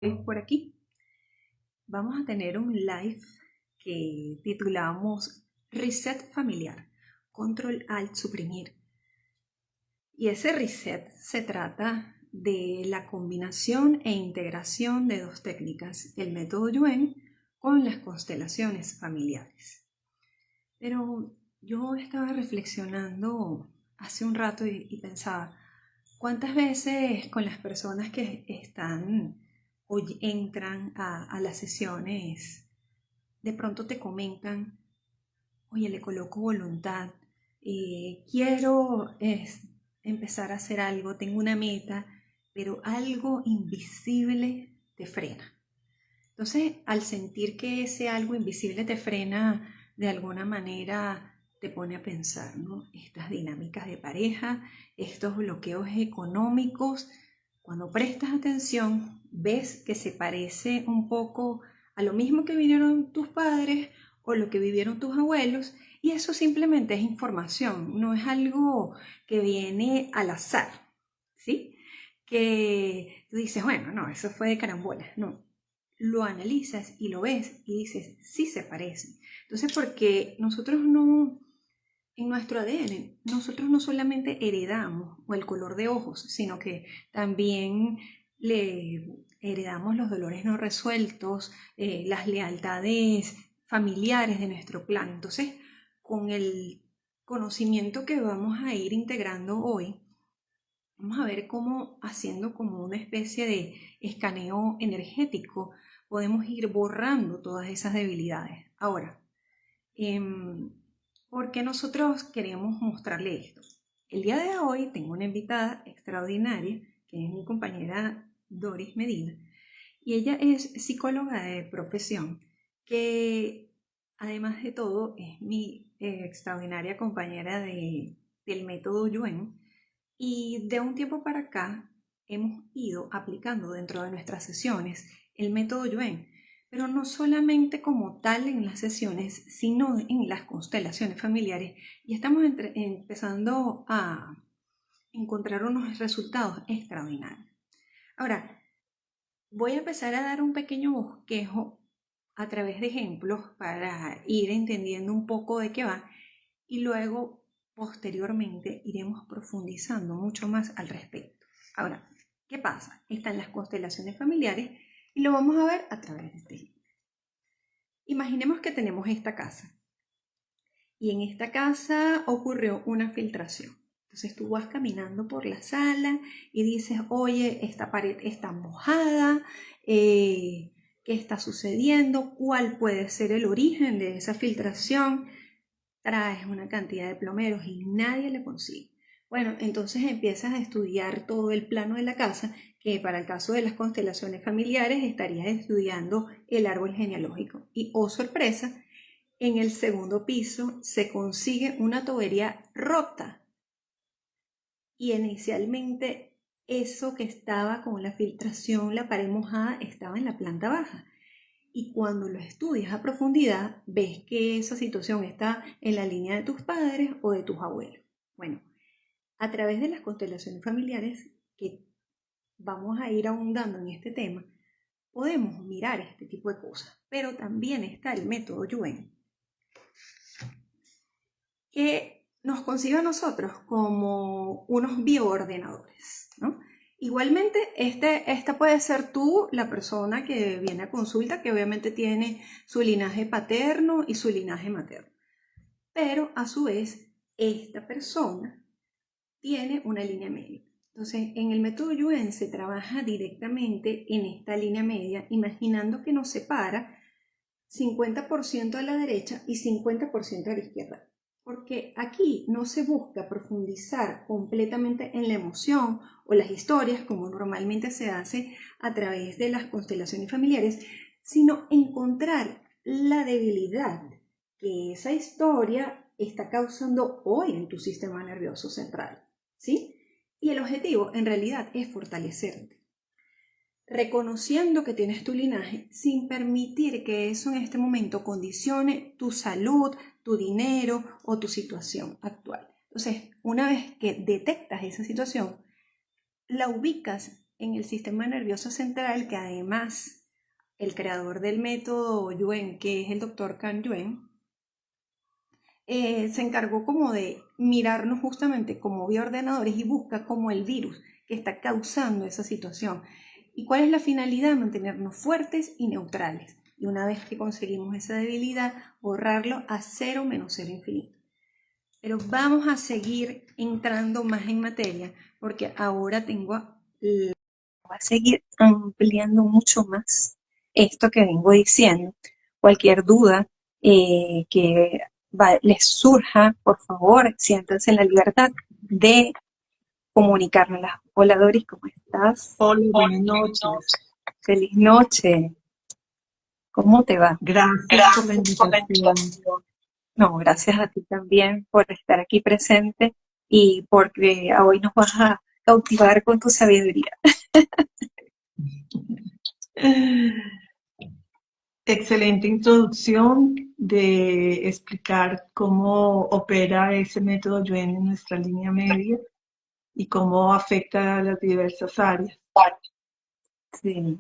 Por aquí vamos a tener un live que titulamos Reset Familiar, Control Alt Suprimir. Y ese reset se trata de la combinación e integración de dos técnicas, el método Yuen con las constelaciones familiares. Pero yo estaba reflexionando hace un rato y pensaba, ¿cuántas veces con las personas que están o entran a las sesiones, de pronto te comentan, oye, le coloco voluntad, quiero empezar a hacer algo, tengo una meta, pero algo invisible te frena? Entonces, al sentir que ese algo invisible te frena, de alguna manera te pone a pensar, ¿no? Estas dinámicas de pareja, estos bloqueos económicos, cuando prestas atención, ves que se parece un poco a lo mismo que vivieron tus padres o lo que vivieron tus abuelos, y eso simplemente es información, no es algo que viene al azar, ¿sí? Que tú dices, bueno, no, eso fue de carambola, no. Lo analizas y lo ves y dices, sí se parece. Entonces, porque nosotros no, en nuestro ADN, nosotros no solamente heredamos o el color de ojos, sino que también le heredamos los dolores no resueltos, las lealtades familiares de nuestro clan. Entonces, con el conocimiento que vamos a ir integrando hoy, vamos a ver cómo, haciendo como una especie de escaneo energético, podemos ir borrando todas esas debilidades. Ahora, ¿por qué nosotros queremos mostrarle esto? El día de hoy tengo una invitada extraordinaria, que es mi compañera Doris Medina, y ella es psicóloga de profesión, que además de todo es mi extraordinaria compañera del método Yuen, y de un tiempo para acá hemos ido aplicando dentro de nuestras sesiones el método Yuen, pero no solamente como tal en las sesiones, sino en las constelaciones familiares, y estamos empezando a encontrar unos resultados extraordinarios. Ahora, voy a empezar a dar un pequeño bosquejo a través de ejemplos para ir entendiendo un poco de qué va, y luego posteriormente iremos profundizando mucho más al respecto. Ahora, ¿qué pasa? Están las constelaciones familiares y lo vamos a ver a través de este ejemplo. Imaginemos que tenemos esta casa y en esta casa ocurrió una filtración. Entonces tú vas caminando por la sala y dices, oye, esta pared está mojada, ¿qué está sucediendo? ¿Cuál puede ser el origen de esa filtración? Traes una cantidad de plomeros y nadie le consigue. Bueno, entonces empiezas a estudiar todo el plano de la casa, que para el caso de las constelaciones familiares estarías estudiando el árbol genealógico. Y, oh sorpresa, en el segundo piso se consigue una tubería rota. Y inicialmente eso que estaba con la filtración, la pared mojada, estaba en la planta baja. Y cuando lo estudias a profundidad, ves que esa situación está en la línea de tus padres o de tus abuelos. Bueno, a través de las constelaciones familiares, que vamos a ir ahondando en este tema, podemos mirar este tipo de cosas. Pero también está el método Yuen, que nos concibe a nosotros como unos bioordenadores, ¿no? Igualmente, esta puede ser tú, la persona que viene a consulta, que obviamente tiene su linaje paterno y su linaje materno. Pero a su vez, esta persona tiene una línea media. Entonces, en el método Yuen se trabaja directamente en esta línea media, imaginando que nos separa 50% a la derecha y 50% a la izquierda. Porque aquí no se busca profundizar completamente en la emoción o las historias, como normalmente se hace a través de las constelaciones familiares, sino encontrar la debilidad que esa historia está causando hoy en tu sistema nervioso central, ¿sí? Y el objetivo en realidad es fortalecerte, reconociendo que tienes tu linaje sin permitir que eso en este momento condicione tu salud, tu dinero o tu situación actual. Entonces, una vez que detectas esa situación, la ubicas en el sistema nervioso central, que además el creador del método Yuen, que es el doctor Can Yuen, se encargó como de mirarnos justamente como bioordenadores y busca como el virus que está causando esa situación. ¿Y cuál es la finalidad? Mantenernos fuertes y neutrales. Y una vez que conseguimos esa debilidad, borrarlo a cero menos cero infinito. Pero vamos a seguir entrando más en materia porque ahora voy a seguir ampliando mucho más esto que vengo diciendo. Cualquier duda que les surja, por favor, siéntanse en la libertad de comunicárnoslas. Hola Doris, ¿cómo estás? Hola, buenas noches. Feliz noche. ¿Cómo te va? Gracias por la invitación. No, gracias a ti también por estar aquí presente y porque hoy nos vas a cautivar con tu sabiduría. Excelente introducción de explicar cómo opera ese método Yuen en nuestra línea media y cómo afecta a las diversas áreas. Sí.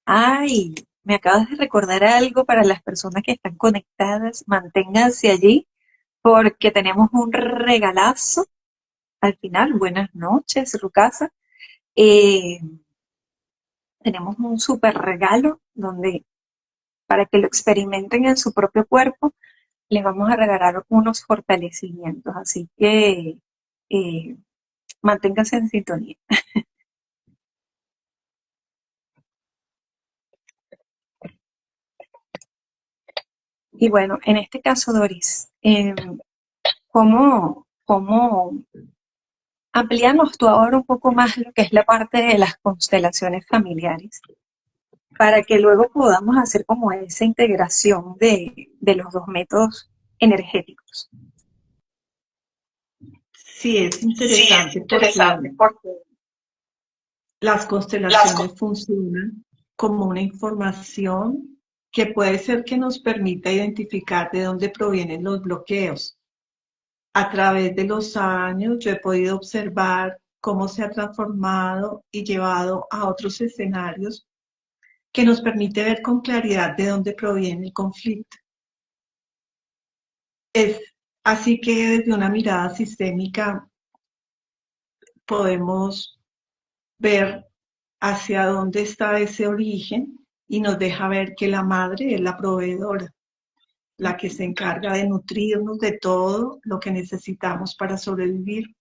Ay, me acabas de recordar algo para las personas que están conectadas. Manténganse allí porque tenemos un regalazo al final. Buenas noches, Rucasa. Eh, tenemos un súper regalo donde para que lo experimenten en su propio cuerpo, les vamos a regalar unos fortalecimientos. Así que eh, manténganse en sintonía. Y bueno, en este caso, Doris, ¿cómo amplíanos tú ahora un poco más lo que es la parte de las constelaciones familiares? Para que luego podamos hacer como esa integración de los dos métodos energéticos. Sí, es interesante porque las constelaciones funcionan como una información que puede ser que nos permita identificar de dónde provienen los bloqueos. A través de los años yo he podido observar cómo se ha transformado y llevado a otros escenarios que nos permite ver con claridad de dónde proviene el conflicto. Es así que desde una mirada sistémica podemos ver hacia dónde está ese origen y nos deja ver que la madre es la proveedora, la que se encarga de nutrirnos de todo lo que necesitamos para sobrevivir.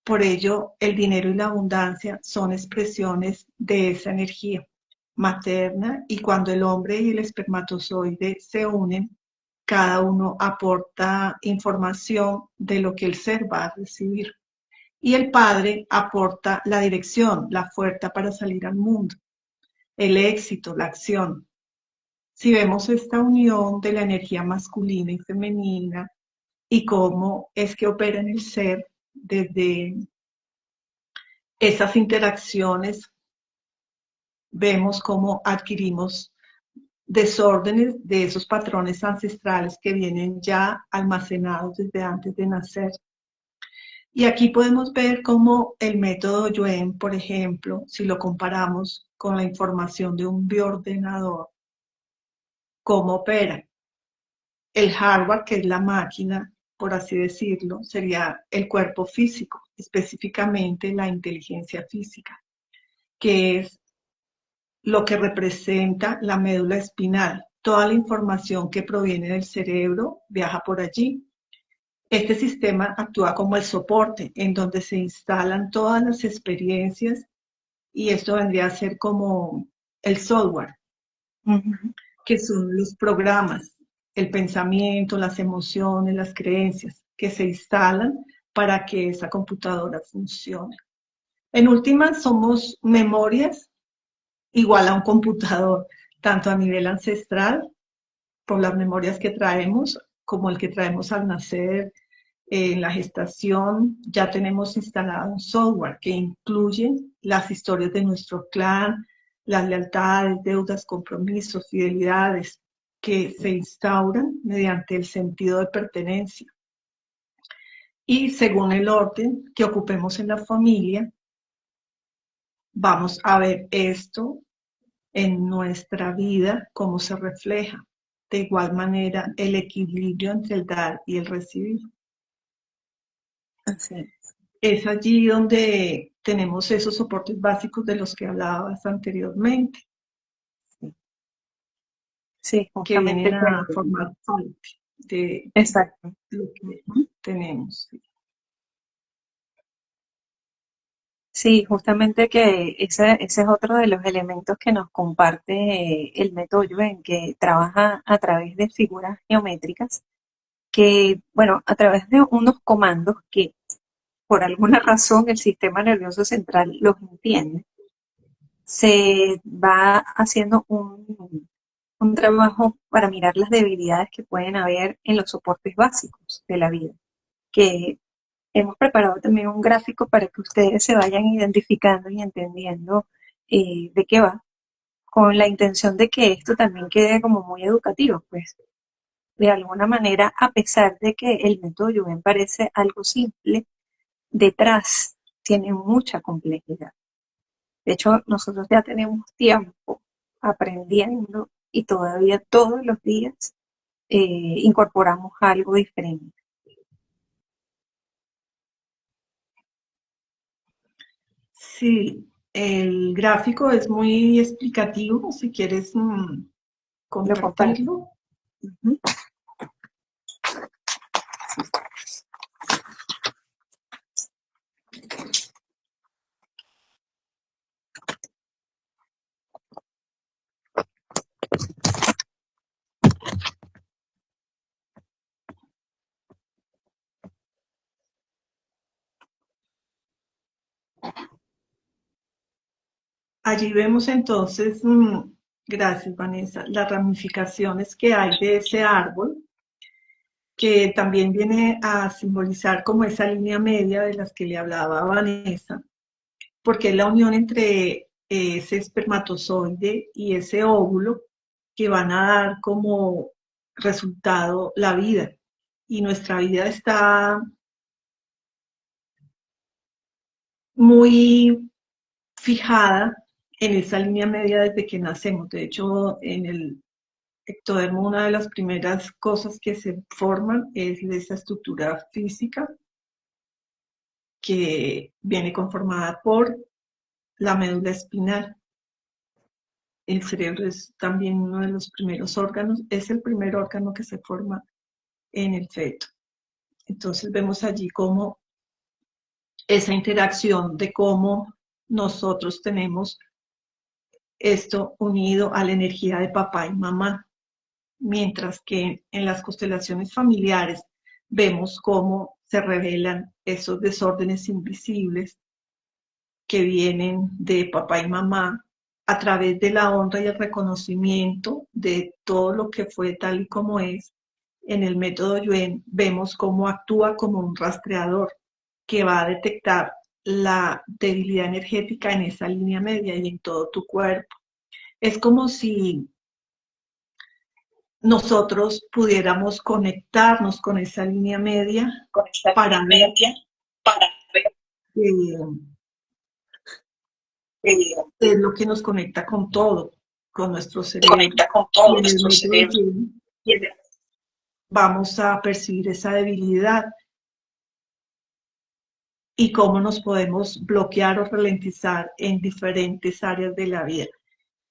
Por ello, el dinero y la abundancia son expresiones de esa energía materna y cuando el hombre y el espermatozoide se unen, cada uno aporta información de lo que el ser va a recibir. Y el padre aporta la dirección, la fuerza para salir al mundo, el éxito, la acción. Si vemos esta unión de la energía masculina y femenina y cómo es que opera en el ser desde esas interacciones, vemos cómo adquirimos desórdenes de esos patrones ancestrales que vienen ya almacenados desde antes de nacer. Y aquí podemos ver cómo el método Yuen, por ejemplo, si lo comparamos con la información de un bioordenador, cómo opera. El hardware, que es la máquina, por así decirlo, sería el cuerpo físico, específicamente la inteligencia física, que es lo que representa la médula espinal. Toda la información que proviene del cerebro viaja por allí. Este sistema actúa como el soporte en donde se instalan todas las experiencias y esto vendría a ser como el software, que son los programas, el pensamiento, las emociones, las creencias que se instalan para que esa computadora funcione. En últimas, somos memorias igual a un computador, tanto a nivel ancestral, por las memorias que traemos, como el que traemos al nacer, en la gestación. Ya tenemos instalado un software que incluye las historias de nuestro clan, las lealtades, deudas, compromisos, fidelidades, que se instauran mediante el sentido de pertenencia. Y según el orden que ocupemos en la familia, vamos a ver esto en nuestra vida, cómo se refleja. De igual manera, el equilibrio entre el dar y el recibir. Así. Es allí donde tenemos esos soportes básicos de los que hablabas anteriormente, Sí, que justamente vienen que, a formar parte de exacto. lo que tenemos. Sí, justamente que ese es otro de los elementos que nos comparte el método Yuen, que trabaja a través de figuras geométricas, que, bueno, a través de unos comandos que por alguna razón el sistema nervioso central los entiende, se va haciendo un trabajo para mirar las debilidades que pueden haber en los soportes básicos de la vida, que hemos preparado también un gráfico para que ustedes se vayan identificando y entendiendo de qué va, con la intención de que esto también quede como muy educativo, pues de alguna manera, a pesar de que el método Yugen parece algo simple, detrás tiene mucha complejidad. De hecho, nosotros ya tenemos tiempo aprendiendo y todavía todos los días incorporamos algo diferente. Sí, el gráfico es muy explicativo, si quieres Lo comparto. compartirlo. Uh-huh. Allí vemos entonces, gracias Vanessa, las ramificaciones que hay de ese árbol, que también viene a simbolizar como esa línea media de las que le hablaba Vanessa, porque es la unión entre ese espermatozoide y ese óvulo que van a dar como resultado la vida. Y nuestra vida está muy fijada en esa línea media desde que nacemos. De hecho, en el ectodermo una de las primeras cosas que se forman es esa estructura física que viene conformada por la médula espinal. El cerebro es también uno de los primeros órganos, es el primer órgano que se forma en el feto. Entonces vemos allí cómo esa interacción de cómo nosotros tenemos esto unido a la energía de papá y mamá, mientras que en las constelaciones familiares vemos cómo se revelan esos desórdenes invisibles que vienen de papá y mamá a través de la honra y el reconocimiento de todo lo que fue tal y como es. En el método Yuen vemos cómo actúa como un rastreador que va a detectar la debilidad energética en esa línea media y en todo tu cuerpo. Es como si nosotros pudiéramos conectarnos con esa línea media para ver eh, es lo que nos conecta con todo, con nuestro cerebro. Y en el método Yin vamos a percibir esa debilidad y cómo nos podemos bloquear o ralentizar en diferentes áreas de la vida.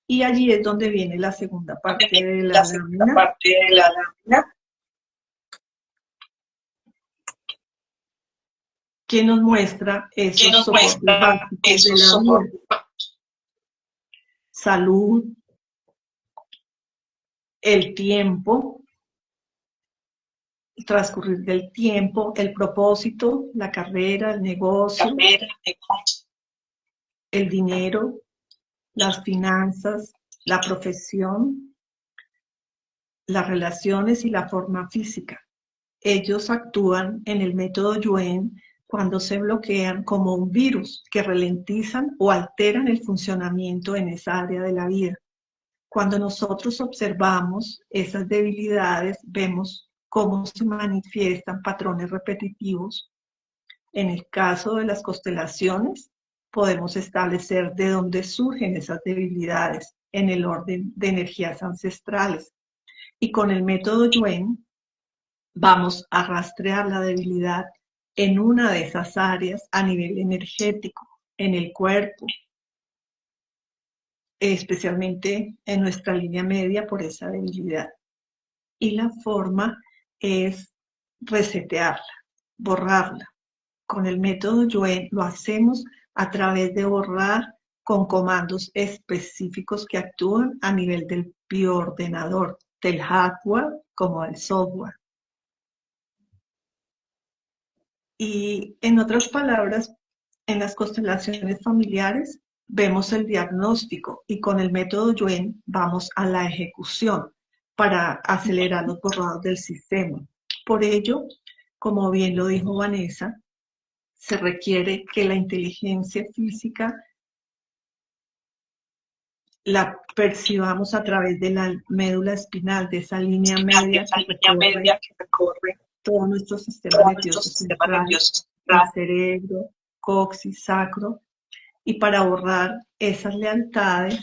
Y allí es donde viene la segunda parte de la lámina, que nos muestra esos soportes básicos de la vida. Salud, el tiempo, el transcurrir del tiempo, el propósito, la carrera, el negocio, el dinero, las finanzas, la profesión, las relaciones y la forma física. Ellos actúan en el método Yuen cuando se bloquean como un virus que ralentizan o alteran el funcionamiento en esa área de la vida. Cuando nosotros observamos esas debilidades, vemos cómo se manifiestan patrones repetitivos. En el caso de las constelaciones, podemos establecer de dónde surgen esas debilidades en el orden de energías ancestrales. Y con el método Yuen vamos a rastrear la debilidad en una de esas áreas a nivel energético, en el cuerpo, especialmente en nuestra línea media por esa debilidad. Y la forma es resetearla, borrarla. Con el método Yuen lo hacemos a través de borrar con comandos específicos que actúan a nivel del bioordenador, del hardware como del software. Y en otras palabras, en las constelaciones familiares vemos el diagnóstico y con el método Yuen vamos a la ejecución para acelerar los borrados del sistema. Por ello, como bien lo dijo Vanessa, se requiere que la inteligencia física la percibamos a través de la médula espinal, de esa línea media que recorre todo nuestro sistema nervioso central, el cerebro, coxis, sacro, y para borrar esas lealtades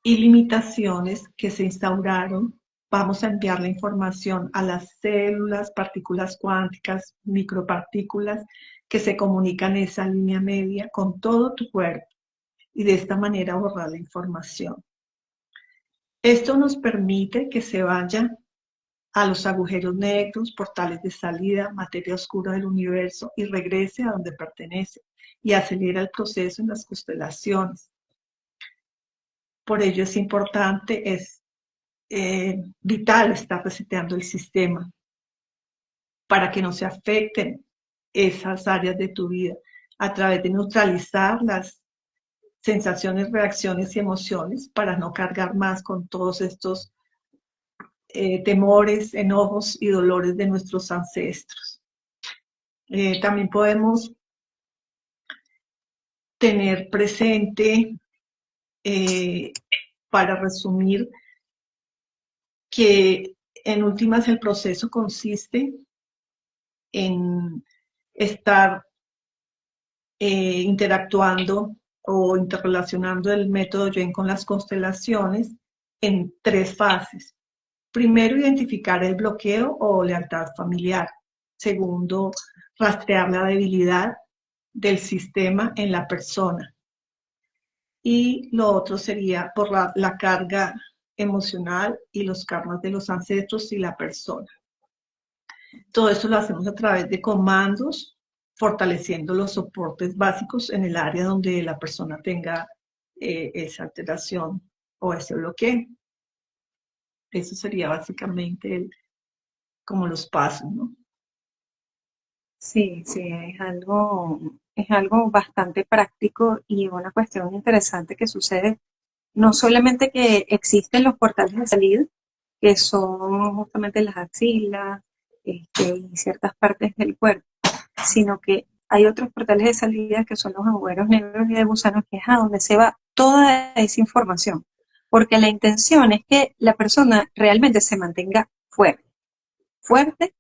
y limitaciones que se instauraron, vamos a enviar la información a las células, partículas cuánticas, micropartículas que se comunican en esa línea media con todo tu cuerpo y de esta manera borrar la información. Esto nos permite que se vaya a los agujeros negros, portales de salida, materia oscura del universo y regrese a donde pertenece y acelera el proceso en las constelaciones. Por ello es importante, es vital estar reseteando el sistema para que no se afecten esas áreas de tu vida a través de neutralizar las sensaciones, reacciones y emociones para no cargar más con todos estos temores, enojos y dolores de nuestros ancestros. También podemos tener presente, para resumir, que en últimas el proceso consiste en estar interactuando o interrelacionando el método Yuen con las constelaciones en 3 fases. Primero, identificar el bloqueo o lealtad familiar. Segundo, rastrear la debilidad del sistema en la persona. Y lo otro sería borrar la carga emocional y los karmas de los ancestros y la persona. Todo esto lo hacemos a través de comandos, fortaleciendo los soportes básicos en el área donde la persona tenga esa alteración o ese bloqueo. Eso sería básicamente como los pasos, ¿no? Sí, sí, es algo bastante práctico y una cuestión interesante que sucede. No solamente que existen los portales de salida, que son justamente las axilas y ciertas partes del cuerpo, sino que hay otros portales de salida que son los agujeros negros y de gusano, que es a donde se va toda esa información. Porque la intención es que la persona realmente se mantenga fuerte, fuerte,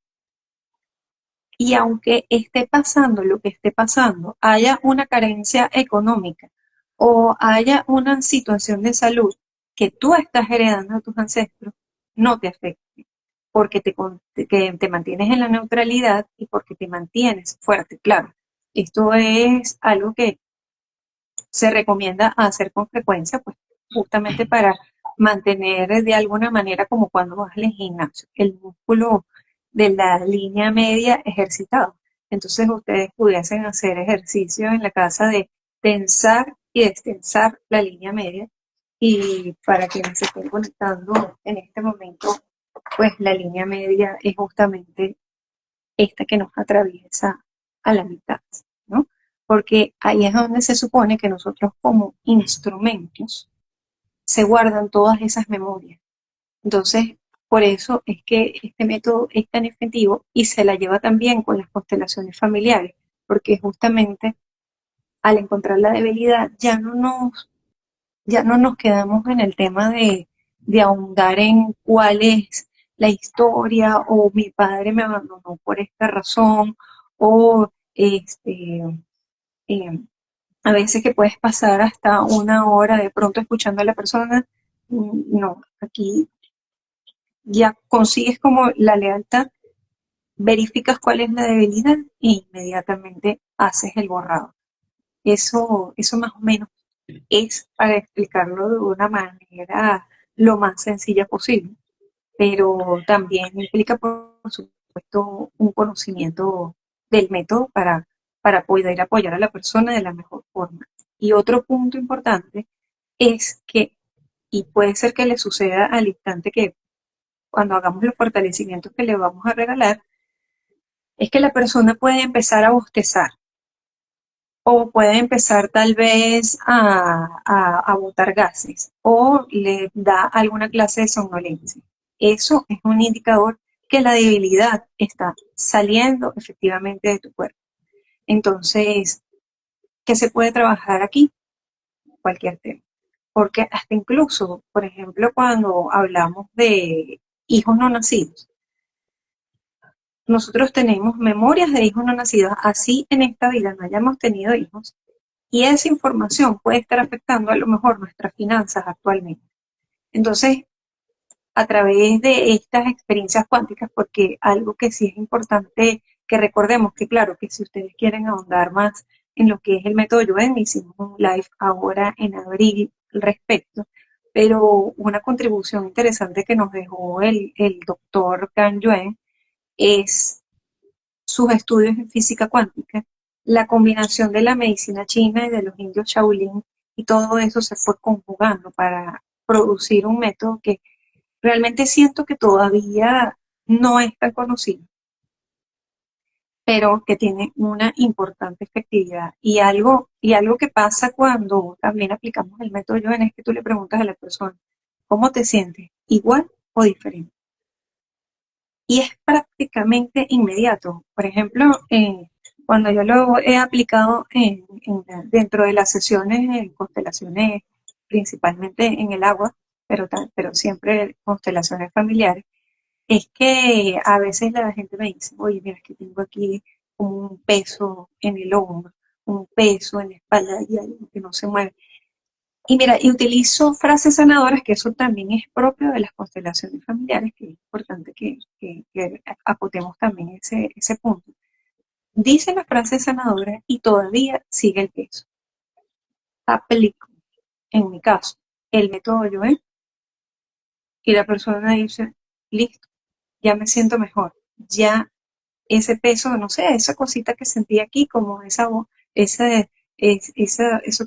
y aunque esté pasando lo que esté pasando, haya una carencia económica o haya una situación de salud que tú estás heredando a tus ancestros, no te afecte, porque que te mantienes en la neutralidad y porque te mantienes fuerte. Claro, esto es algo que se recomienda hacer con frecuencia, pues justamente para mantener de alguna manera, como cuando vas al gimnasio, el músculo de la línea media ejercitado. Entonces ustedes pudiesen hacer ejercicio en la casa de tensar y destensar la línea media. Y para quienes se estén conectando en este momento, pues la línea media es justamente esta que nos atraviesa a la mitad, ¿no? Porque ahí es donde se supone que nosotros como instrumentos se guardan todas esas memorias. Entonces, por eso es que este método es tan efectivo y se la lleva también con las constelaciones familiares, porque justamente al encontrar la debilidad ya no nos quedamos en el tema de ahondar en cuál es la historia o mi padre me abandonó por esta razón o eh, a veces que puedes pasar hasta una hora de pronto escuchando a la persona. No, aquí ya consigues como la lealtad, verificas cuál es la debilidad e inmediatamente haces el borrado. Eso más o menos es para explicarlo de una manera lo más sencilla posible, pero también implica, por supuesto, un conocimiento del método para poder apoyar a la persona de la mejor forma. Y otro punto importante es que, y puede ser que le suceda al instante que cuando hagamos los fortalecimientos que le vamos a regalar, es que la persona puede empezar a bostezar o puede empezar tal vez a botar gases o le da alguna clase de somnolencia. Eso es un indicador que la debilidad está saliendo efectivamente de tu cuerpo. Entonces, ¿qué se puede trabajar aquí? Cualquier tema. Porque hasta incluso, por ejemplo, cuando hablamos de hijos no nacidos, nosotros tenemos memorias de hijos no nacidos, así en esta vida no hayamos tenido hijos, y esa información puede estar afectando a lo mejor nuestras finanzas actualmente. Entonces, a través de estas experiencias cuánticas, porque algo que sí es importante que recordemos, que claro, que si ustedes quieren ahondar más en lo que es el método Yuen, hicimos un live ahora en abril al respecto, pero una contribución interesante que nos dejó el doctor Kan Yuen es sus estudios en física cuántica, la combinación de la medicina china y de los indios Shaolin, y todo eso se fue conjugando para producir un método que realmente siento que todavía no es tan conocido, pero que tiene una importante efectividad. Y algo que pasa cuando también aplicamos el método Yoen es que tú le preguntas a la persona, ¿cómo te sientes? ¿Igual o diferente? Y es prácticamente inmediato. Por ejemplo, cuando yo lo he aplicado dentro de las sesiones en constelaciones, principalmente en el agua, pero siempre constelaciones familiares, es que a veces la gente me dice, oye, mira, es que tengo aquí como un peso en el hombro, un peso en la espalda y algo que no se mueve. Y mira, y utilizo frases sanadoras, que eso también es propio de las constelaciones familiares, que es importante que acotemos también ese punto. Dice las frases sanadoras y todavía sigue el peso. Aplico, en mi caso, el método Yoel y la persona dice, listo, ya me siento mejor, ya ese peso, no sé, esa cosita que sentí aquí, como eso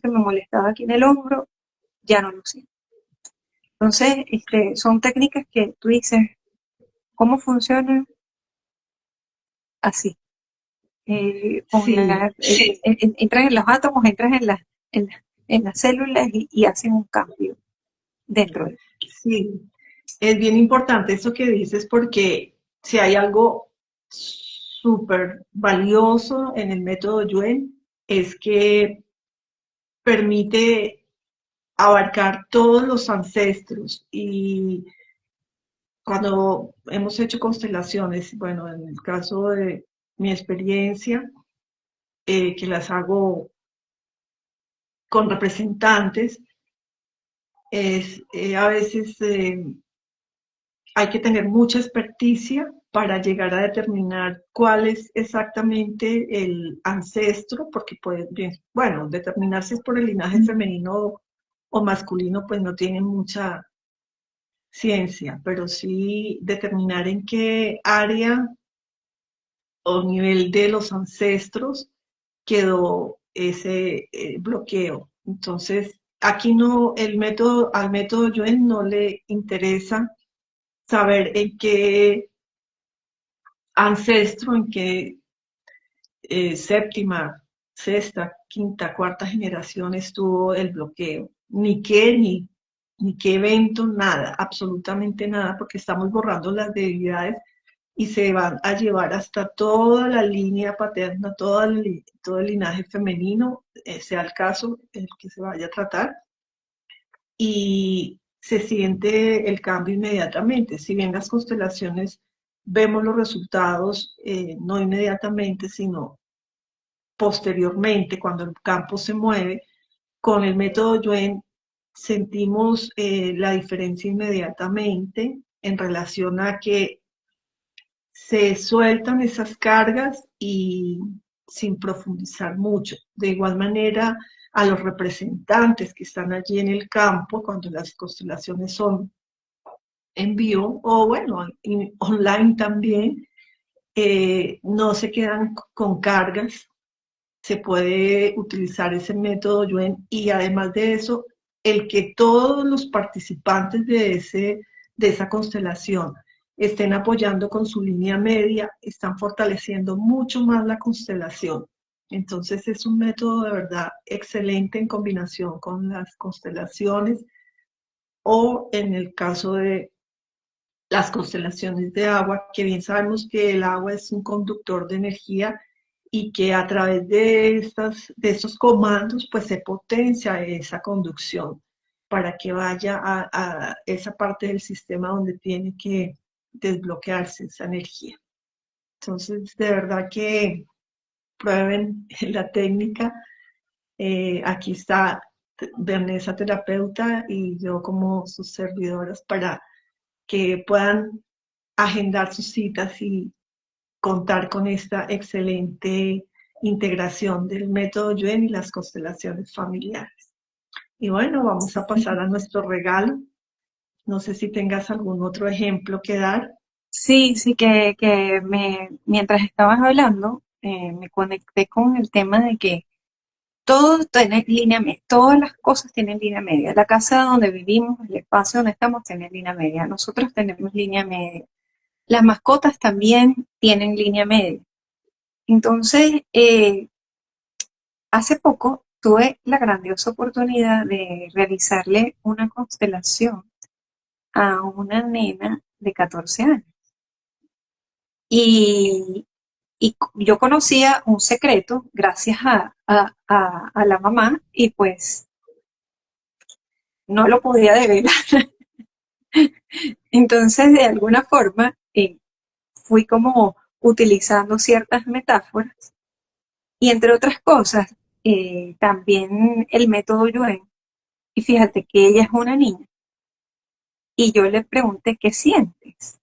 que me molestaba aquí en el hombro, ya no lo siento. Entonces, son técnicas que tú dices, ¿cómo funcionan? Así. Sí, Entras en los átomos, entras en las células y hacen un cambio dentro de. sí. Es bien importante eso que dices porque si hay algo súper valioso en el método Yuen es que permite abarcar todos los ancestros y cuando hemos hecho constelaciones, bueno, en el caso de mi experiencia, que las hago con representantes, a veces hay que tener mucha experticia para llegar a determinar cuál es exactamente el ancestro, porque puede, bien, bueno, determinar si es por el linaje femenino o masculino, pues no tiene mucha ciencia, pero sí determinar en qué área o nivel de los ancestros quedó ese bloqueo. Entonces, aquí no, al método Yuen no le interesa saber en qué ancestro, en qué séptima, sexta, quinta, cuarta generación estuvo el bloqueo. Ni qué evento, nada, absolutamente nada, porque estamos borrando las debilidades y se van a llevar hasta toda la línea paterna, todo el linaje femenino, sea el caso, el que se vaya a tratar, y se siente el cambio inmediatamente. Si bien las constelaciones vemos los resultados no inmediatamente, sino posteriormente, cuando el campo se mueve, con el método Yuen sentimos la diferencia inmediatamente en relación a que se sueltan esas cargas y sin profundizar mucho. De igual manera, a los representantes que están allí en el campo, cuando las constelaciones son en vivo o bueno, online también, no se quedan con cargas, se puede utilizar ese método Yuen y además de eso, el que todos los participantes de esa constelación estén apoyando con su línea media, están fortaleciendo mucho más la constelación. Entonces es un método de verdad excelente en combinación con las constelaciones o en el caso de las constelaciones de agua, que bien sabemos que el agua es un conductor de energía y que a través de estos comandos pues se potencia esa conducción para que vaya a esa parte del sistema donde tiene que desbloquearse esa energía. Entonces, de verdad que prueben la técnica. Aquí está Vanessa, terapeuta, y yo como sus servidoras para que puedan agendar sus citas y contar con esta excelente integración del método Yuen y las constelaciones familiares. Y bueno, vamos a pasar a nuestro regalo. No sé si tengas algún otro ejemplo que dar. Sí, sí, mientras estabas hablando, me conecté con el tema de que todo tiene línea media, todas las cosas tienen línea media. La casa donde vivimos, el espacio donde estamos, tiene línea media. Nosotros tenemos línea media. Las mascotas también tienen línea media. Entonces, hace poco tuve la grandiosa oportunidad de realizarle una constelación a una nena de 14 años. Y, y yo conocía un secreto gracias a la mamá y pues no lo podía develar. Entonces, de alguna forma, fui como utilizando ciertas metáforas y entre otras cosas, también el método Yuen. Y fíjate que ella es una niña y yo le pregunté qué sientes.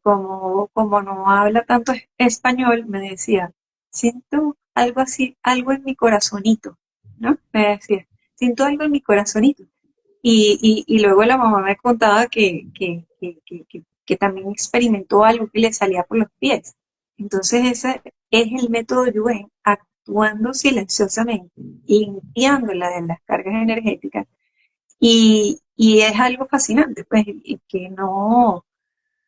Como no habla tanto español, me decía, siento algo así, algo en mi corazonito, ¿no? Me decía, siento algo en mi corazonito. Y luego la mamá me contaba que también experimentó algo que le salía por los pies. Entonces ese es el método Yuen, actuando silenciosamente, limpiándola de las cargas energéticas. Y es algo fascinante, pues, y que no,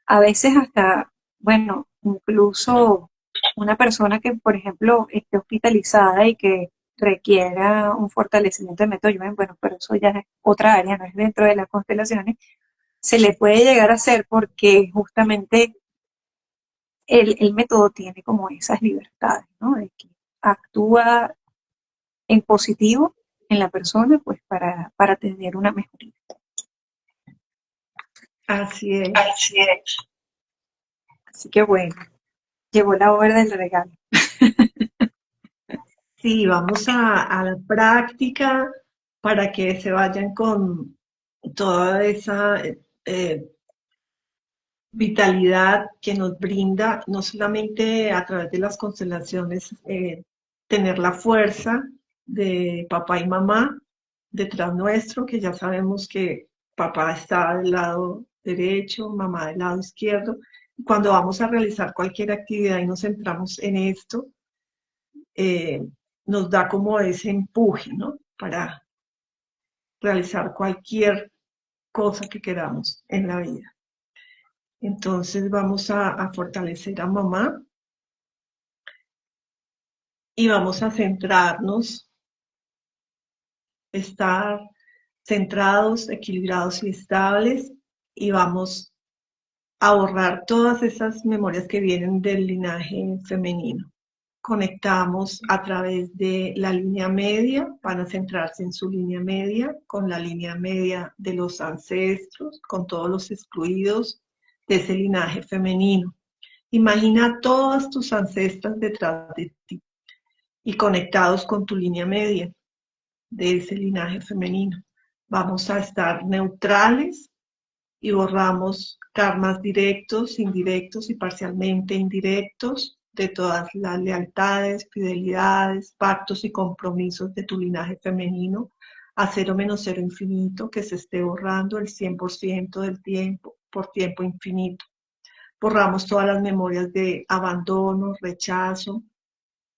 a veces hasta, bueno, incluso una persona que, por ejemplo, esté hospitalizada y que requiera un fortalecimiento de método Yuen, bueno, pero eso ya es otra área, no es dentro de las constelaciones, se le puede llegar a hacer porque justamente el método tiene como esas libertades, ¿no? De que actúa en positivo en la persona, pues para tener una mejoría. Así es. Así que bueno, llegó la hora del regalo. Sí, vamos a la práctica para que se vayan con toda esa vitalidad que nos brinda, no solamente a través de las constelaciones, tener la fuerza de papá y mamá detrás nuestro, que ya sabemos que papá está del lado derecho, mamá del lado izquierdo. Cuando vamos a realizar cualquier actividad y nos centramos en esto, eh, nos da como ese empuje, ¿no? Para realizar cualquier cosa que queramos en la vida. Entonces vamos a fortalecer a mamá y vamos a centrarnos, estar centrados, equilibrados y estables y vamos a borrar todas esas memorias que vienen del linaje femenino. Conectamos a través de la línea media, van a centrarse en su línea media, con la línea media de los ancestros, con todos los excluidos de ese linaje femenino. Imagina todas tus ancestras detrás de ti, y conectados con tu línea media de ese linaje femenino. Vamos a estar neutrales y borramos karmas directos, indirectos y parcialmente indirectos de todas las lealtades, fidelidades, pactos y compromisos de tu linaje femenino a cero menos cero infinito, que se esté borrando el 100% del tiempo por tiempo infinito. Borramos todas las memorias de abandono, rechazo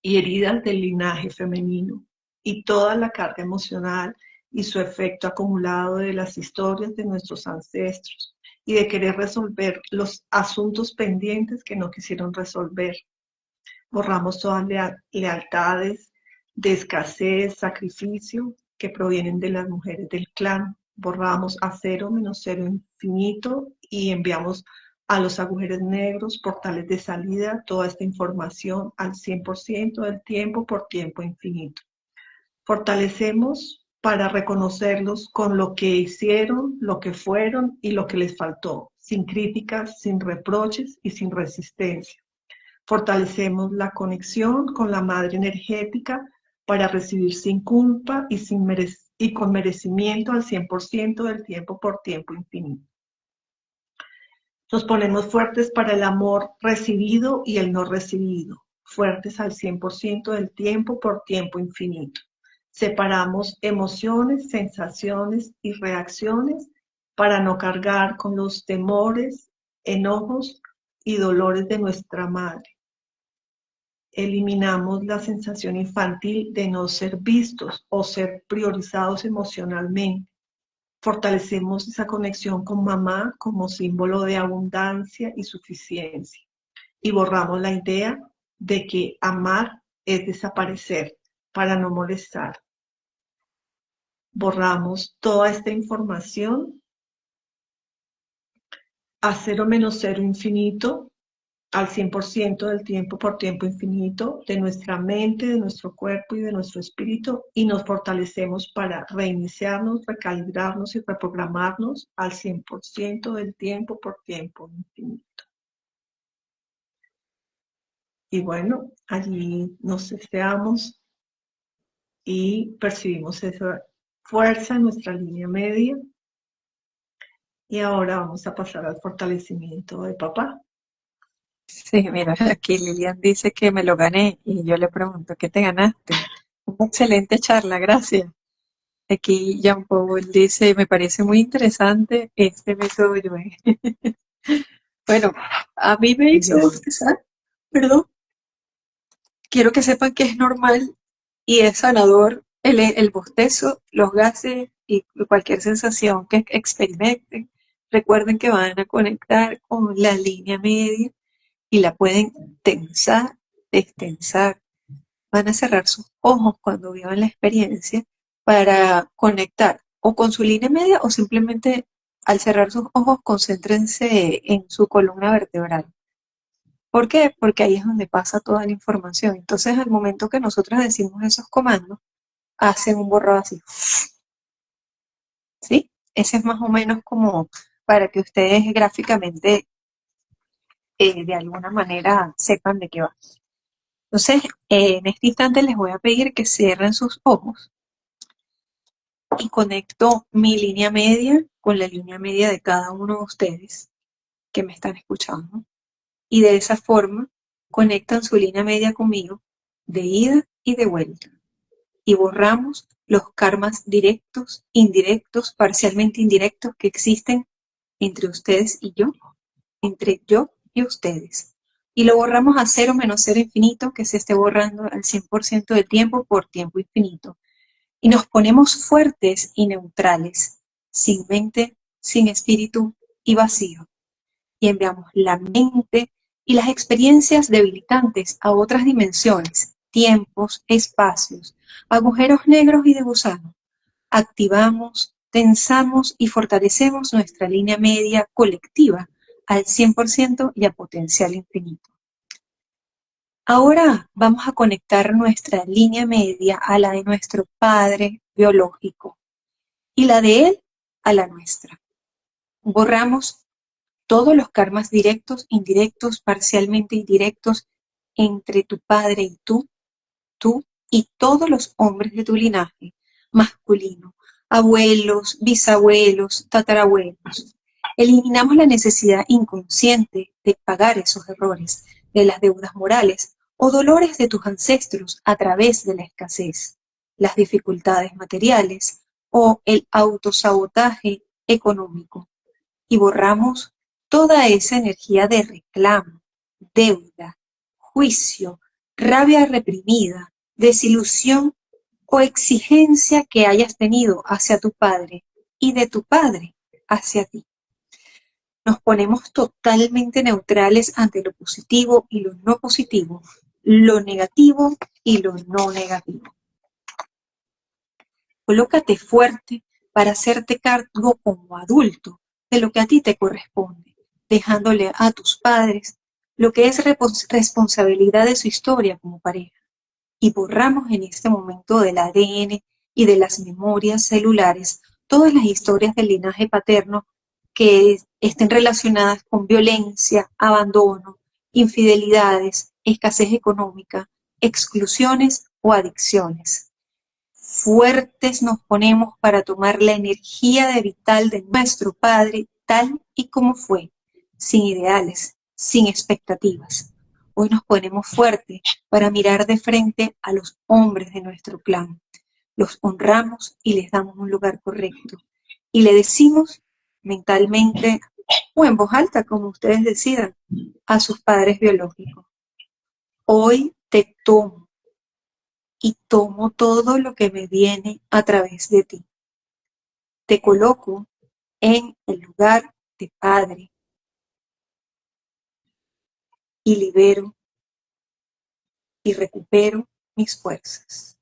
y heridas del linaje femenino y toda la carga emocional y su efecto acumulado de las historias de nuestros ancestros y de querer resolver los asuntos pendientes que no quisieron resolver. Borramos todas lealtades de escasez, sacrificio que provienen de las mujeres del clan. Borramos a cero menos cero infinito y enviamos a los agujeros negros, portales de salida, toda esta información al 100% del tiempo por tiempo infinito. Fortalecemos para reconocerlos con lo que hicieron, lo que fueron y lo que les faltó, sin críticas, sin reproches y sin resistencia. Fortalecemos la conexión con la madre energética para recibir sin culpa y con merecimiento al 100% del tiempo por tiempo infinito. Nos ponemos fuertes para el amor recibido y el no recibido, fuertes al 100% del tiempo por tiempo infinito. Separamos emociones, sensaciones y reacciones para no cargar con los temores, enojos y dolores de nuestra madre. Eliminamos la sensación infantil de no ser vistos o ser priorizados emocionalmente. Fortalecemos esa conexión con mamá como símbolo de abundancia y suficiencia. Y borramos la idea de que amar es desaparecer para no molestar. Borramos toda esta información a cero menos cero infinito, al 100% del tiempo por tiempo infinito, de nuestra mente, de nuestro cuerpo y de nuestro espíritu, y nos fortalecemos para reiniciarnos, recalibrarnos y reprogramarnos al 100% del tiempo por tiempo infinito. Y bueno, allí nos deseamos y percibimos esa fuerza en nuestra línea media. Y ahora vamos a pasar al fortalecimiento de papá. Sí, mira, aquí Lilian dice que me lo gané y yo le pregunto, ¿qué te ganaste? Una excelente charla, gracias. Aquí Jean Paul dice, me parece muy interesante este método Yue. Bueno, a mí me hizo bostezar, perdón. Quiero que sepan que es normal y es sanador el bostezo, los gases y cualquier sensación que experimenten. Recuerden que van a conectar con la línea media y la pueden tensar, destensar. Van a cerrar sus ojos cuando vivan la experiencia para conectar o con su línea media o simplemente al cerrar sus ojos concéntrense en su columna vertebral. ¿Por qué? Porque ahí es donde pasa toda la información. Entonces, al momento que nosotros decimos esos comandos, hacen un borrado así. ¿Sí? Ese es más o menos como para que ustedes gráficamente de alguna manera sepan de qué va. Entonces, en este instante les voy a pedir que cierren sus ojos y conecto mi línea media con la línea media de cada uno de ustedes que me están escuchando. Y de esa forma conectan su línea media conmigo de ida y de vuelta. Y borramos los karmas directos, indirectos, parcialmente indirectos que existen entre ustedes y yo, entre yo y ustedes. Y lo borramos a cero menos cero infinito, que se esté borrando al 100% del tiempo por tiempo infinito. Y nos ponemos fuertes y neutrales, sin mente, sin espíritu y vacío. Y enviamos la mente y las experiencias debilitantes a otras dimensiones, tiempos, espacios, agujeros negros y de gusano. Activamos, tensamos y fortalecemos nuestra línea media colectiva al 100% y a potencial infinito. Ahora vamos a conectar nuestra línea media a la de nuestro padre biológico y la de él a la nuestra. Borramos todos los karmas directos, indirectos, parcialmente indirectos entre tu padre y tú y todos los hombres de tu linaje masculino, abuelos, bisabuelos, tatarabuelos. Eliminamos la necesidad inconsciente de pagar esos errores, de las deudas morales o dolores de tus ancestros a través de la escasez, las dificultades materiales o el autosabotaje económico, y borramos toda esa energía de reclamo, deuda, juicio, rabia reprimida, desilusión o exigencia que hayas tenido hacia tu padre y de tu padre hacia ti. Nos ponemos totalmente neutrales ante lo positivo y lo no positivo, lo negativo y lo no negativo. Colócate fuerte para hacerte cargo como adulto de lo que a ti te corresponde, dejándole a tus padres lo que es responsabilidad de su historia como pareja. Y borramos en este momento del ADN y de las memorias celulares todas las historias del linaje paterno que estén relacionadas con violencia, abandono, infidelidades, escasez económica, exclusiones o adicciones. Fuertes nos ponemos para tomar la energía de vital de nuestro Padre tal y como fue, sin ideales, sin expectativas. Hoy nos ponemos fuertes para mirar de frente a los hombres de nuestro clan. Los honramos y les damos un lugar correcto. Y le decimos mentalmente o en voz alta, como ustedes decidan, a sus padres biológicos: hoy te tomo y tomo todo lo que me viene a través de ti. Te coloco en el lugar de padre y libero y recupero mis fuerzas.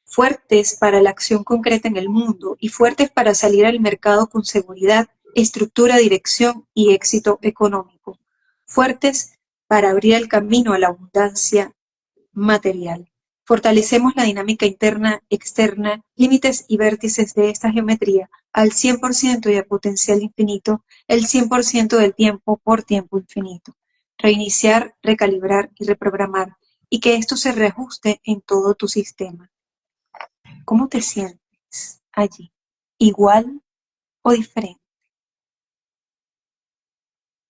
Fuertes para la acción concreta en el mundo y fuertes para salir al mercado con seguridad, estructura, dirección y éxito económico. Fuertes para abrir el camino a la abundancia material. Fortalecemos la dinámica interna, externa, límites y vértices de esta geometría al 100% y a potencial infinito, el 100% del tiempo por tiempo infinito. Reiniciar, recalibrar y reprogramar, y que esto se reajuste en todo tu sistema. ¿Cómo te sientes allí? ¿Igual o diferente?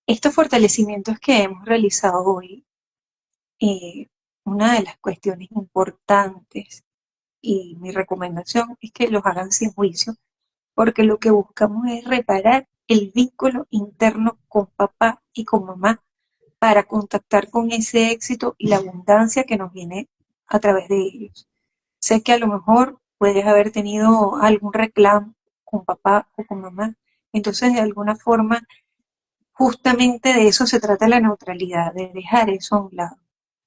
Estos fortalecimientos que hemos realizado hoy, una de las cuestiones importantes y mi recomendación es que los hagan sin juicio, porque lo que buscamos es reparar el vínculo interno con papá y con mamá para contactar con ese éxito y la abundancia que nos viene a través de ellos. Sé que a lo mejor puedes haber tenido algún reclamo con papá o con mamá, entonces de alguna forma justamente de eso se trata la neutralidad, de dejar eso a un lado.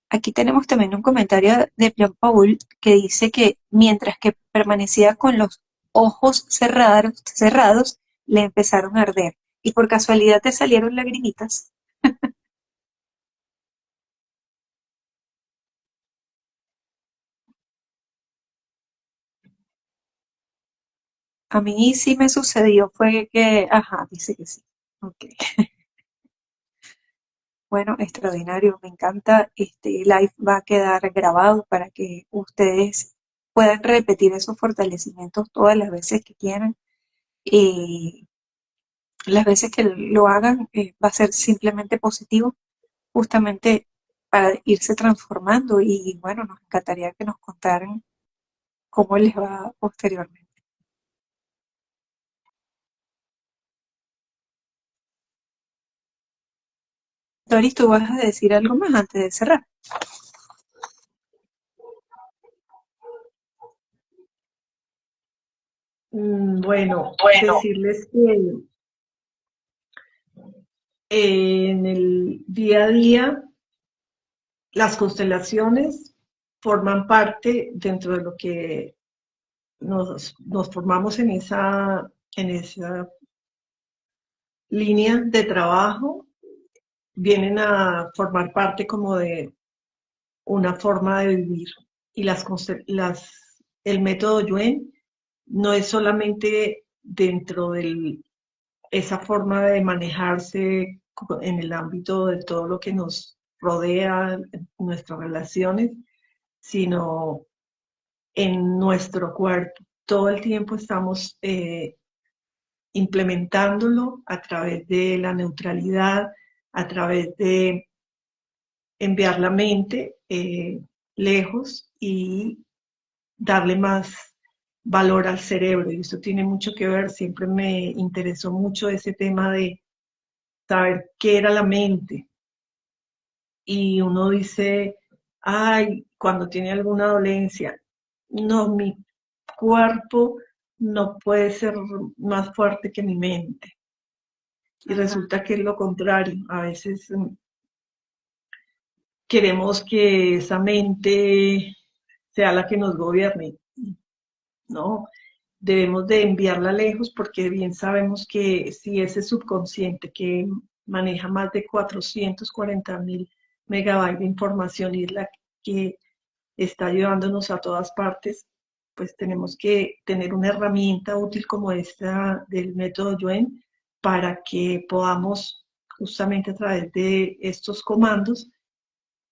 Aquí tenemos también un comentario de Jean Paul que dice que mientras que permanecía con los ojos cerrados, le empezaron a arder. Y por casualidad te salieron lagrimitas. A mí sí me sucedió, fue que, ajá, dice que sí. Ok. Bueno, extraordinario, me encanta. Este live va a quedar grabado para que ustedes puedan repetir esos fortalecimientos todas las veces que quieran. Y las veces que lo hagan va a ser simplemente positivo, justamente para irse transformando. Y bueno, nos encantaría que nos contaran cómo les va posteriormente. Doris, ¿tú vas a decir algo más antes de cerrar? Bueno, decirles que en el día a día las constelaciones forman parte dentro de lo que nos formamos en esa línea de trabajo, vienen a formar parte como de una forma de vivir. Y el método Yuen no es solamente dentro de esa forma de manejarse en el ámbito de todo lo que nos rodea, nuestras relaciones, sino en nuestro cuerpo. Todo el tiempo estamos implementándolo a través de la neutralidad, a través de enviar la mente lejos y darle más valor al cerebro. Y eso tiene mucho que ver, siempre me interesó mucho ese tema de saber qué era la mente. Y uno dice, ay, cuando tiene alguna dolencia, no, mi cuerpo no puede ser más fuerte que mi mente. Y Ajá. resulta que es lo contrario. A veces queremos que esa mente sea la que nos gobierne. No, debemos de enviarla lejos porque bien sabemos que si ese subconsciente que maneja más de 440.000 megabytes de información y es la que está llevándonos a todas partes, pues tenemos que tener una herramienta útil como esta del método Yuen para que podamos justamente a través de estos comandos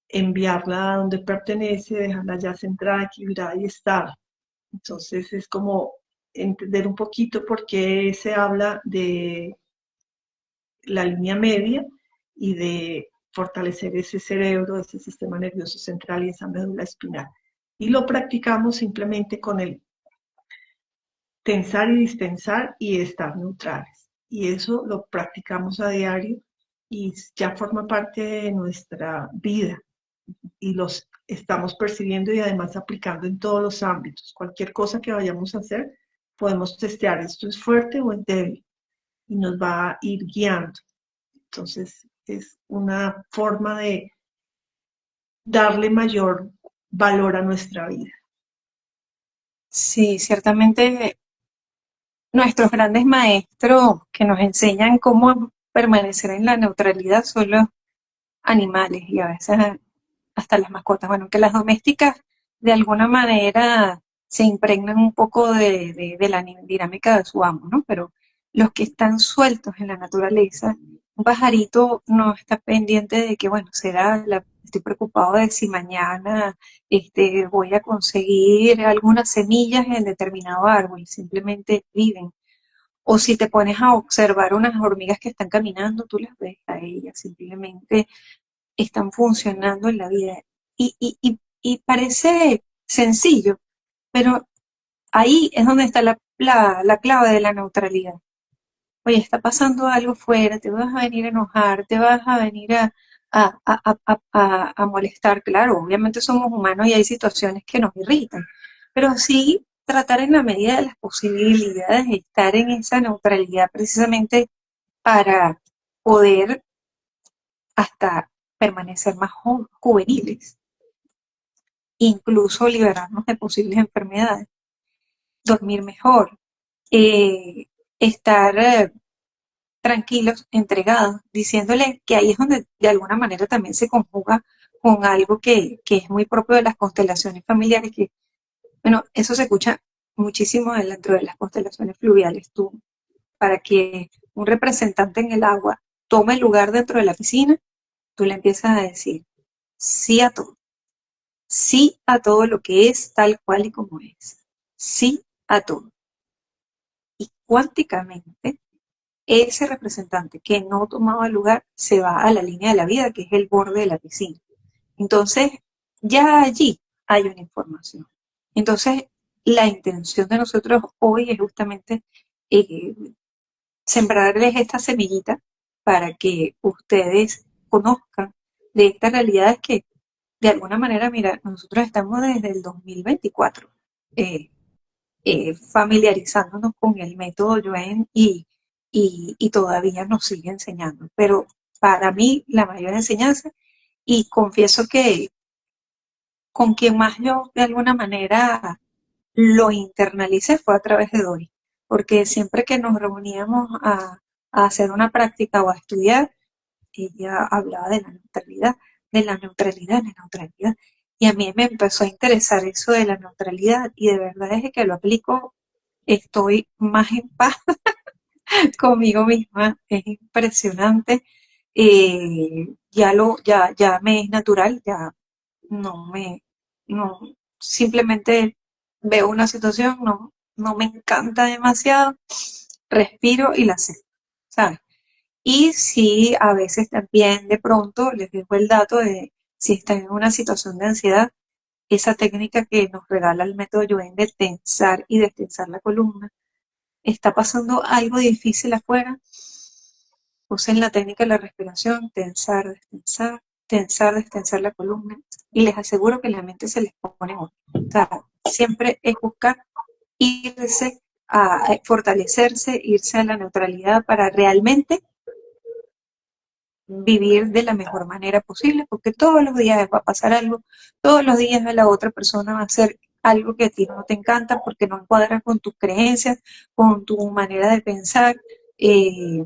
enviarla a donde pertenece, dejarla ya centrada, equilibrada y estar. Entonces es como entender un poquito por qué se habla de la línea media y de fortalecer ese cerebro, ese sistema nervioso central y esa médula espinal. Y lo practicamos simplemente con el tensar y distensar y estar neutrales. Y eso lo practicamos a diario y ya forma parte de nuestra vida y los estamos percibiendo y además aplicando en todos los ámbitos. Cualquier cosa que vayamos a hacer, podemos testear esto es fuerte o es débil y nos va a ir guiando. Entonces, es una forma de darle mayor valor a nuestra vida. Sí, ciertamente nuestros grandes maestros que nos enseñan cómo permanecer en la neutralidad son los animales y a veces hasta las mascotas. Bueno, que las domésticas de alguna manera se impregnan un poco de la dinámica de su amo, ¿no? Pero los que están sueltos en la naturaleza, un pajarito no está pendiente de que, bueno, estoy preocupado de si mañana voy a conseguir algunas semillas en determinado árbol, simplemente viven. O si te pones a observar unas hormigas que están caminando, tú las ves a ellas, simplemente están funcionando en la vida. Y parece sencillo, pero ahí es donde está la clave de la neutralidad. Oye, está pasando algo fuera, te vas a venir a enojar, te vas a venir a molestar. Claro, obviamente somos humanos y hay situaciones que nos irritan, pero sí tratar en la medida de las posibilidades de estar en esa neutralidad precisamente para poder hasta permanecer más juveniles, incluso liberarnos de posibles enfermedades, dormir mejor, eh, estar tranquilos, entregados, diciéndole que ahí es donde de alguna manera también se conjuga con algo que es muy propio de las constelaciones familiares, que, bueno, eso se escucha muchísimo dentro de las constelaciones fluviales. Tú, para que un representante en el agua tome el lugar dentro de la piscina, tú le empiezas a decir sí a todo lo que es tal cual y como es, sí a todo. Y cuánticamente, ese representante que no tomaba lugar se va a la línea de la vida, que es el borde de la piscina. Entonces, ya allí hay una información. Entonces, la intención de nosotros hoy es justamente eh, sembrarles esta semillita para que ustedes conozcan de estas realidades que de alguna manera, mira, nosotros estamos desde el 2024 eh, familiarizándonos con el método Yuen y todavía nos sigue enseñando. Pero para mí la mayor enseñanza, y confieso que con quien más yo de alguna manera lo internalicé fue a través de Dory, porque siempre que nos reuníamos a hacer una práctica o a estudiar, ella hablaba de la neutralidad, de la neutralidad, de la neutralidad. Y a mí me empezó a interesar eso de la neutralidad y de verdad desde que lo aplico estoy más en paz conmigo misma, es impresionante. Ya me es natural, ya no me, no, simplemente veo una situación, no me encanta demasiado, respiro y la sé, ¿sabes? Y sí, a veces también de pronto les dejo el dato de si están en una situación de ansiedad, esa técnica que nos regala el método Yuen de tensar y destensar la columna. Está pasando algo difícil afuera, usen la técnica de la respiración, tensar, destensar, tensar, destensar la columna y les aseguro que la mente se les pone en orden. O sea, siempre es buscar irse a fortalecerse, irse a la neutralidad para realmente vivir de la mejor manera posible, porque todos los días va a pasar algo, todos los días a la otra persona va a hacer algo que a ti no te encanta porque no encuadra con tus creencias, con tu manera de pensar, eh,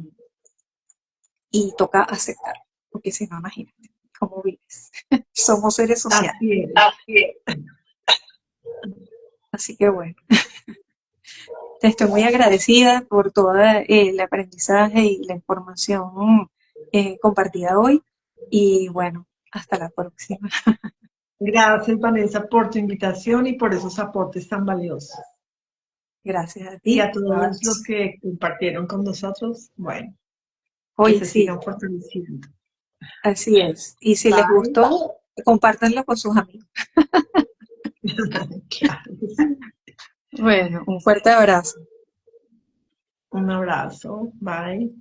y toca aceptar, porque si no, imagínate cómo vives. Somos seres sociales, Así es. así que bueno, te estoy muy agradecida por todo el aprendizaje y la información compartida hoy y bueno, hasta la próxima. Gracias, Vanessa, por tu invitación y por esos aportes tan valiosos. Gracias a Y ti. a todos los que compartieron con nosotros, bueno, que Hoy se sí, sigan fortaleciendo. así es. Y si les Bye. gustó, compártanlo con sus amigos. Claro que sí. Bueno, un fuerte abrazo. Un abrazo. Bye.